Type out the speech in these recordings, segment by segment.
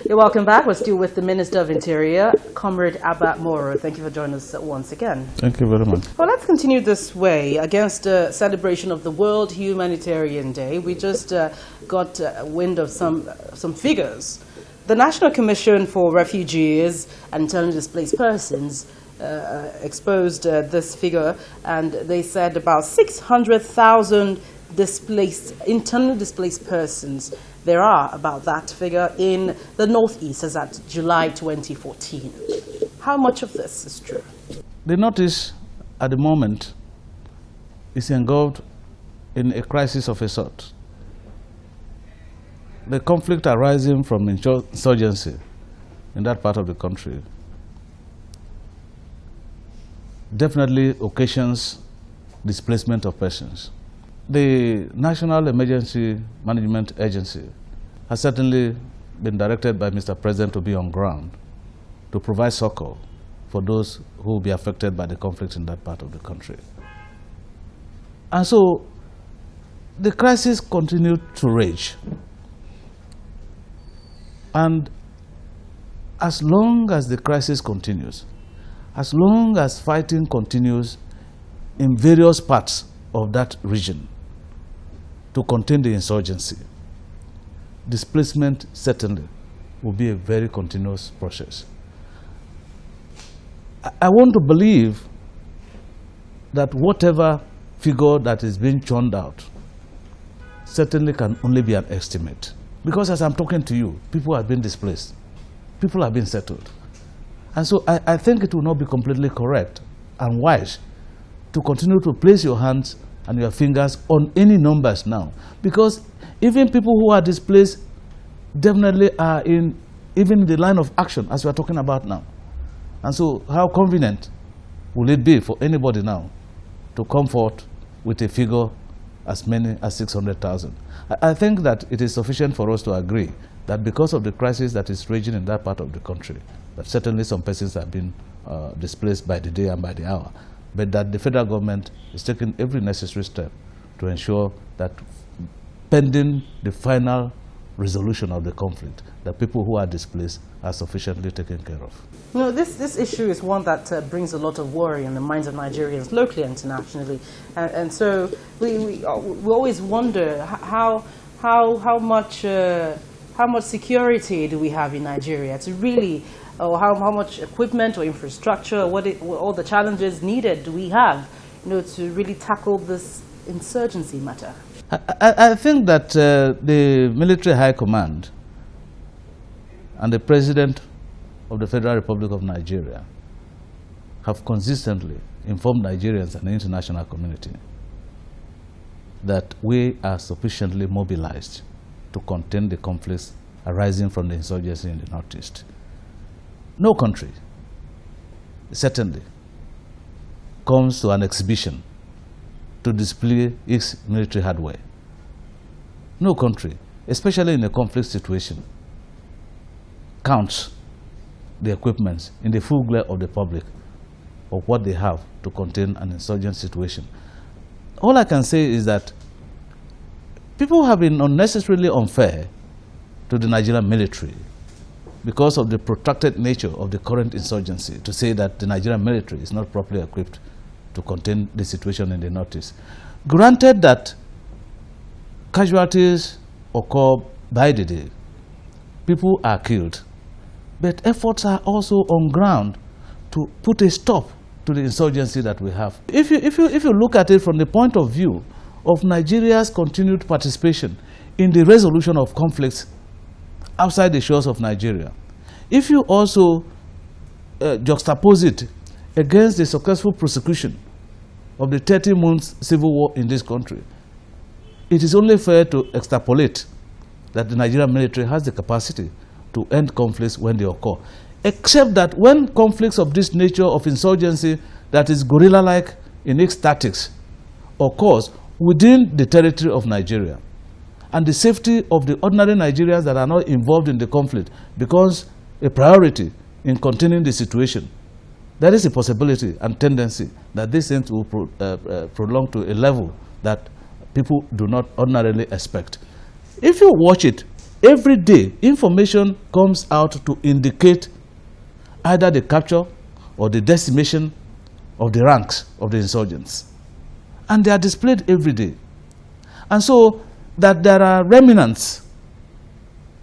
You're welcome back. We're still with the Minister of Interior, Comrade Abba Moro. Thank you for joining us once again. Thank you very much. Well, let's continue this way. Against the celebration of the World Humanitarian Day, we just got wind of some figures. The National Commission for Refugees and Internally Displaced Persons exposed this figure, and they said about 600,000 internally displaced persons there are about that figure in the Northeast as at July 2014. How much of this is true? The Northeast at the moment is engulfed in a crisis of a sort. The conflict arising from insurgency in that part of the country definitely occasions displacement of persons. The National Emergency Management Agency has certainly been directed by Mr. President to be on ground to provide succor for those who will be affected by the conflict in that part of the country. And so the crisis continued to rage. And as long as the crisis continues, as long as fighting continues in various parts of that region to contain the insurgency, displacement certainly will be a very continuous process. I want to believe that whatever figure that is being churned out certainly can only be an estimate. Because as I'm talking to you, people have been displaced. People have been settled. And so I think it will not be completely correct and wise to continue to place your hands and your fingers on any numbers now. Because even people who are displaced definitely are even in the line of action as we are talking about now. And so how convenient will it be for anybody now to come forth with a figure as many as 600,000? I think that it is sufficient for us to agree that because of the crisis that is raging in that part of the country, that certainly some persons have been displaced by the day and by the hour, but that the federal government is taking every necessary step to ensure that pending the final resolution of the conflict, that people who are displaced are sufficiently taken care of. You know, this issue is one that brings a lot of worry in the minds of Nigerians, locally and internationally. And so we always wonder how much security do we have in Nigeria to really, or how much equipment or infrastructure, all the challenges needed do we have, to really tackle this insurgency matter? I think that the military high command and the President of the Federal Republic of Nigeria have consistently informed Nigerians and the international community that we are sufficiently mobilized to contain the conflicts arising from the insurgency in the Northeast. No country certainly comes to an exhibition to display its military hardware. No country, especially in a conflict situation, counts the equipment in the full glare of the public of what they have to contain an insurgent situation. All I can say is that people have been unnecessarily unfair to the Nigerian military because of the protracted nature of the current insurgency, to say that the Nigerian military is not properly equipped to contain the situation in the Northeast. Granted that casualties occur by the day, people are killed, but efforts are also on ground to put a stop to the insurgency that we have. If you look at it from the point of view of Nigeria's continued participation in the resolution of conflicts outside the shores of Nigeria, if you also juxtapose it against the successful prosecution of the 30 months civil war in this country, it is only fair to extrapolate that the Nigerian military has the capacity to end conflicts when they occur. Except that when conflicts of this nature of insurgency that is guerrilla-like in its tactics occurs within the territory of Nigeria, and the safety of the ordinary Nigerians that are not involved in the conflict becomes a priority in containing the situation, there is a possibility and tendency that these things will prolong to a level that people do not ordinarily expect. If you watch it every day information comes out to indicate either the capture or the decimation of the ranks of the insurgents. And they are displayed every day. And so that there are remnants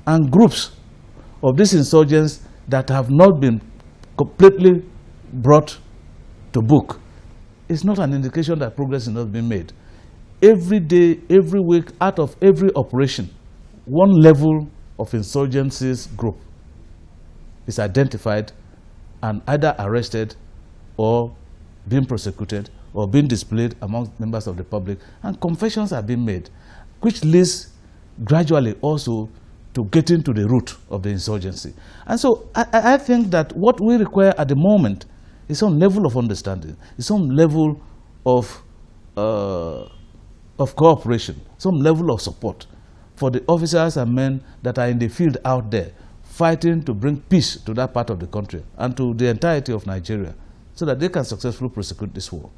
and groups of these insurgents that have not been completely brought to book is not an indication that progress is not being made. Every day, every week, out of every operation, one level of insurgencies group is identified and either arrested or being prosecuted or being displayed among members of the public, and confessions are being made, which leads gradually also to getting to the root of the insurgency. And so I think that what we require at the moment is some level of understanding, is some level of cooperation, some level of support for the officers and men that are in the field out there fighting to bring peace to that part of the country and to the entirety of Nigeria so that they can successfully prosecute this war.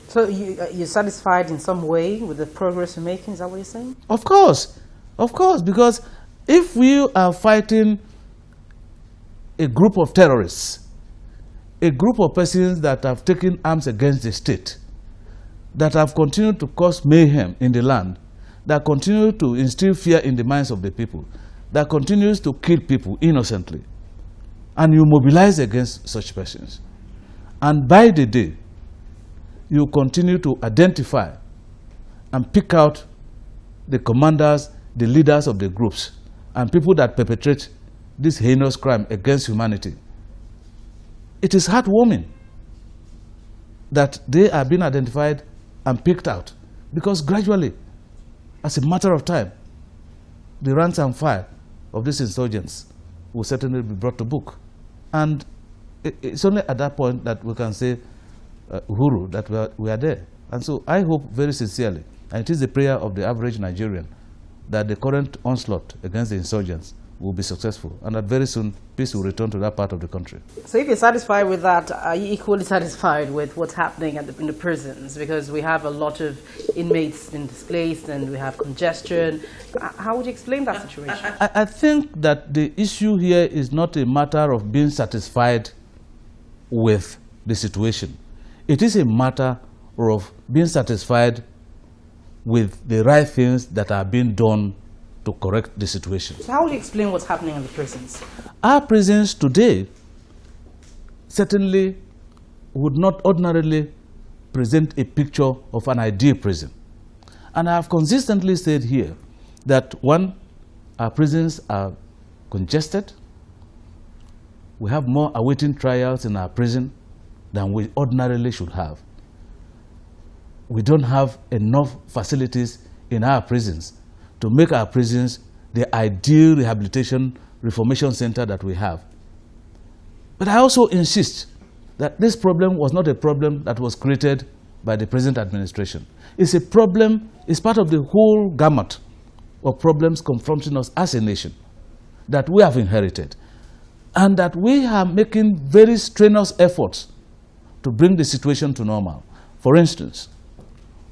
So you're satisfied in some way with the progress you're making, is that what you're saying? Of course, because if we are fighting a group of terrorists, a group of persons that have taken arms against the state, that have continued to cause mayhem in the land, that continue to instill fear in the minds of the people, that continues to kill people innocently, and you mobilize against such persons, and by the day, you continue to identify and pick out the commanders, the leaders of the groups, and people that perpetrate this heinous crime against humanity. It is heartwarming that they are being identified and picked out, because gradually, as a matter of time, the ranks and file of these insurgents will certainly be brought to book. And it's only at that point that we can say, Uhuru, that we are there. And so I hope very sincerely, and it is the prayer of the average Nigerian, that the current onslaught against the insurgents will be successful, and that very soon peace will return to that part of the country. So if you're satisfied with that, are you equally satisfied with what's happening in the prisons? Because we have a lot of inmates being displaced and we have congestion. How would you explain that situation? I think that the issue here is not a matter of being satisfied with the situation. It is a matter of being satisfied with the right things that are being done to correct the situation. So how would you explain what's happening in the prisons? Our prisons today certainly would not ordinarily present a picture of an ideal prison. And I have consistently said here that, one, our prisons are congested. We have more awaiting trials in our prison than we ordinarily should have. We don't have enough facilities in our prisons to make our prisons the ideal rehabilitation reformation center that we have. But I also insist that this problem was not a problem that was created by the present administration. It's a problem, it's part of the whole gamut of problems confronting us as a nation that we have inherited, and that we are making very strenuous efforts to bring the situation to normal. For instance,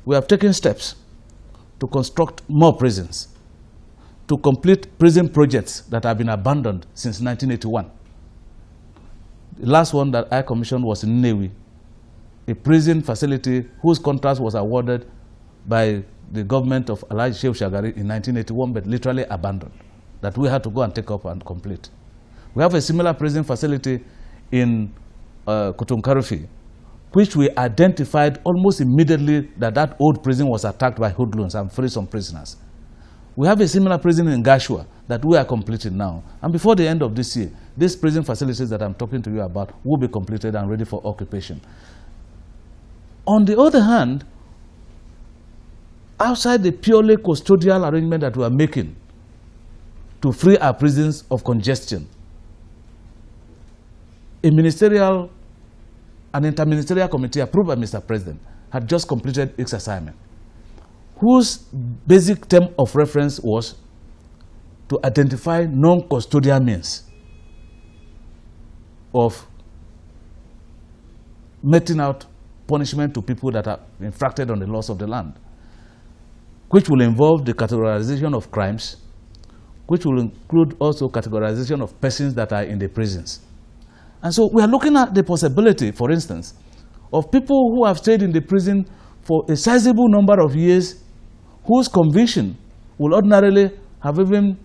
we have taken steps to construct more prisons, to complete prison projects that have been abandoned since 1981. The last one that I commissioned was in Nnewi, a prison facility whose contract was awarded by the government of Alhaji Shehu Shagari in 1981, but literally abandoned, that we had to go and take up and complete. We have a similar prison facility in Kutunkarufi, which we identified almost immediately that old prison was attacked by hoodlums and freed some prisoners. We have a similar prison in Gashua that we are completing now. And before the end of this year, these prison facilities that I'm talking to you about will be completed and ready for occupation. On the other hand, outside the purely custodial arrangement that we are making to free our prisons of congestion, an interministerial committee approved by Mr. President had just completed its assignment, whose basic term of reference was to identify non-custodial means of meting out punishment to people that are infracted on the laws of the land, which will involve the categorization of crimes, which will include also categorization of persons that are in the prisons. And so we are looking at the possibility, for instance, of people who have stayed in the prison for a sizable number of years, whose conviction will ordinarily have even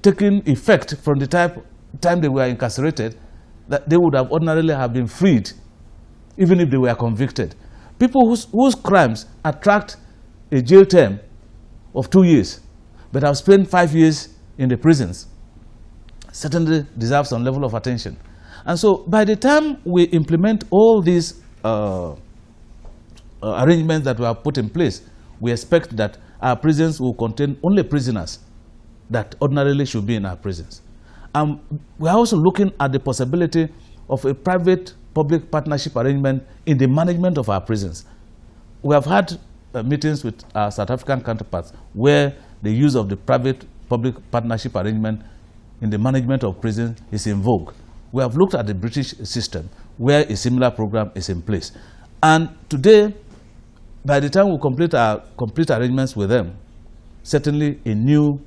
taken effect from the time they were incarcerated, that they would have ordinarily have been freed, even if they were convicted. People whose crimes attract a jail term of 2 years, but have spent 5 years in the prisons, certainly deserve some level of attention. And so by the time we implement all these arrangements that we have put in place, we expect that our prisons will contain only prisoners that ordinarily should be in our prisons. We are also looking at the possibility of a private-public partnership arrangement in the management of our prisons. We have had meetings with our South African counterparts where the use of the private-public partnership arrangement in the management of prisons is in vogue. We have looked at the British system where a similar program is in place. And today, by the time we complete our complete arrangements with them, certainly a new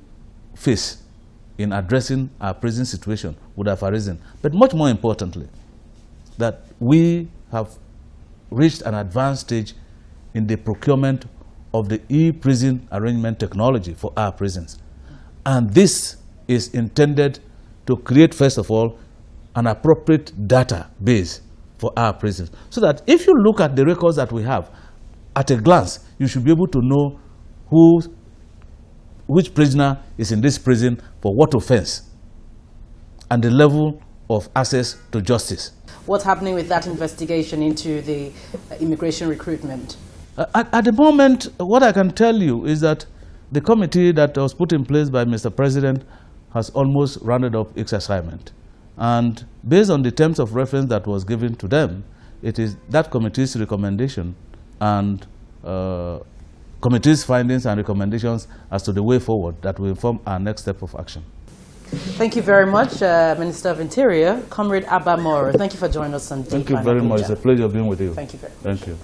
phase in addressing our prison situation would have arisen. But much more importantly, that we have reached an advanced stage in the procurement of the e-prison arrangement technology for our prisons. And this is intended to create, first of all, an appropriate database for our prisons, so that if you look at the records that we have, at a glance, you should be able to know which prisoner is in this prison for what offense, and the level of access to justice. What's happening with that investigation into the immigration recruitment? At the moment, what I can tell you is that the committee that was put in place by Mr. President has almost rounded up its assignment. And based on the terms of reference that was given to them, it is that committee's recommendation and committee's findings and recommendations as to the way forward that will inform our next step of action. Thank you very much, Minister of Interior, Comrade Abba Moro. Thank you for joining us on Dateline Abuja. Thank you very much. It's a pleasure being with you. Thank you very much. Thank you.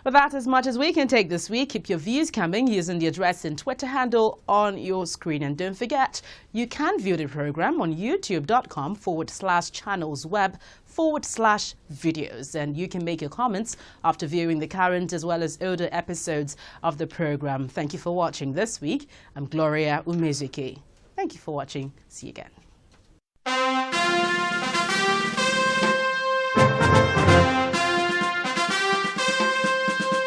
Well, that's as much as we can take this week. Keep your views coming using the address and Twitter handle on your screen. And don't forget, you can view the program on youtube.com/channelsweb/videos. And you can make your comments after viewing the current as well as older episodes of the program. Thank you for watching this week. I'm Gloria Umezuki. Thank you for watching. See you again.